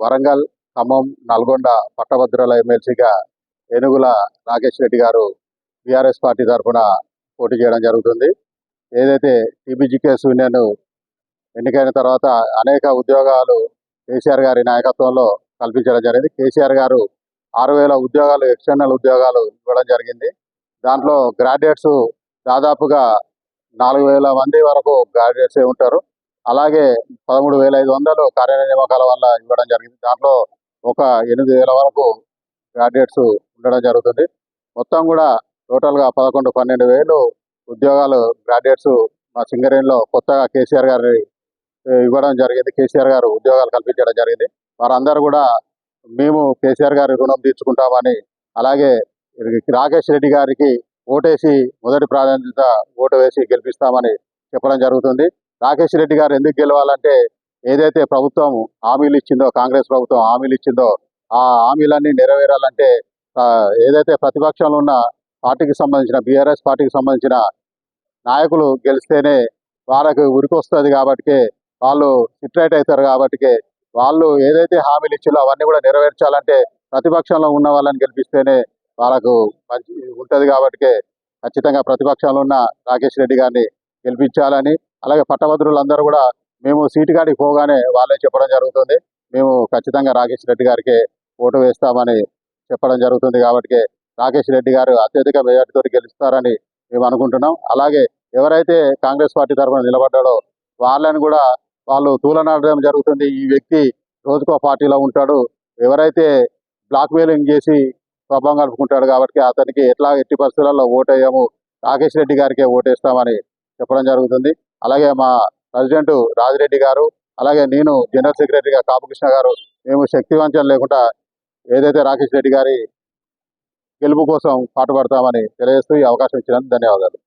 వరంగల్, ఖమ్మం, నల్గొండ పట్టభద్రుల ఎమ్మెల్సీగా ఏనుగుల నాగేష్ రెడ్డి గారు బీఆర్ఎస్ పార్టీ తరఫున పోటీ చేయడం జరుగుతుంది. ఏదైతే టీబీజీకేఎస్ యూనియన్ ఎన్నికైన తర్వాత అనేక ఉద్యోగాలు కేసీఆర్ గారి నాయకత్వంలో కల్పించడం జరిగింది. కేసీఆర్ గారు 6,000 ఉద్యోగాలు, ఎక్స్టర్నల్ ఉద్యోగాలు ఇవ్వడం జరిగింది. దాంట్లో గ్రాడ్యుయేట్స్ దాదాపుగా 4,000 మంది వరకు గ్రాడ్యుయేట్స్ ఉంటారు. అలాగే 13,500 కార్యాలయ నియామకాల వల్ల ఇవ్వడం జరిగింది. దాంట్లో ఒక 8,000 వరకు గ్రాడ్యుయేట్స్ ఉండడం జరుగుతుంది. మొత్తం కూడా టోటల్గా 11-12,000 ఉద్యోగాలు గ్రాడ్యుయేట్స్ మా సింగరేణిలో కొత్తగా కేసీఆర్ గారి ఇవ్వడం జరిగింది. కేసీఆర్ గారు ఉద్యోగాలు కల్పించడం జరిగింది. వారందరూ కూడా మేము కేసీఆర్ గారి రుణం తీర్చుకుంటామని, అలాగే రాకేష్ రెడ్డి గారికి ఓటేసి మొదటి ప్రాధాన్యత ఓటు వేసి గెలిపిస్తామని చెప్పడం జరుగుతుంది. రాకేష్ రెడ్డి గారు ఎందుకు గెలవాలంటే, ఏదైతే ప్రభుత్వం హామీలు ఇచ్చిందో, కాంగ్రెస్ ప్రభుత్వం హామీలు ఇచ్చిందో ఆ హామీలన్నీ నెరవేరాలంటే ఏదైతే ప్రతిపక్షంలో ఉన్న పార్టీకి సంబంధించిన బీఆర్ఎస్ పార్టీకి సంబంధించిన నాయకులు గెలిస్తేనే వాళ్ళకు ఉరికొస్తుంది. కాబట్టి వాళ్ళు సిట్రైట్ అవుతారు. కాబట్టి వాళ్ళు ఏదైతే హామీలు ఇచ్చిందో అవన్నీ కూడా నెరవేర్చాలంటే ప్రతిపక్షంలో ఉన్న వాళ్ళని గెలిపిస్తేనే వాళ్ళకు మంచి ఉంటుంది. కాబట్టి ఖచ్చితంగా ప్రతిపక్షంలో ఉన్న రాకేష్ రెడ్డి గారిని గెలిపించాలని, అలాగే పట్టభద్రులందరూ కూడా మేము సీటు కాడికి పోగానే వాళ్ళే చెప్పడం జరుగుతుంది, మేము ఖచ్చితంగా రాకేష్ రెడ్డి గారికి ఓటు వేస్తామని చెప్పడం జరుగుతుంది. కాబట్టి రాకేష్ రెడ్డి గారు అత్యధిక మెజార్టీతో గెలుస్తారని మేము అనుకుంటున్నాం. అలాగే ఎవరైతే కాంగ్రెస్ పార్టీ తరఫున నిలబడ్డాడో వాళ్ళని కూడా వాళ్ళు తూలనాడడం జరుగుతుంది. ఈ వ్యక్తి రోజుకో పార్టీలో ఉంటాడు, ఎవరైతే బ్లాక్ మెయిలింగ్ చేసి ప్రభావం కలుపుకుంటాడు, కాబట్టి అతనికి ఎట్టి పరిస్థితులలో ఓటేయము, రాకేష్ రెడ్డి గారికే ఓటేస్తామని చెప్పడం జరుగుతుంది. అలాగే మా ప్రెసిడెంట్ రాజిరెడ్డి గారు, అలాగే నేను జనరల్ సెక్రటరీగా కాపుకృష్ణ గారు, మేము శక్తివంచన లేకుండా ఏదైతే రాకేష్ రెడ్డి గారి గెలుపు కోసం పాటుపడతామని తెలియజేస్తూ ఈ అవకాశం ఇచ్చినందుకు ధన్యవాదాలు.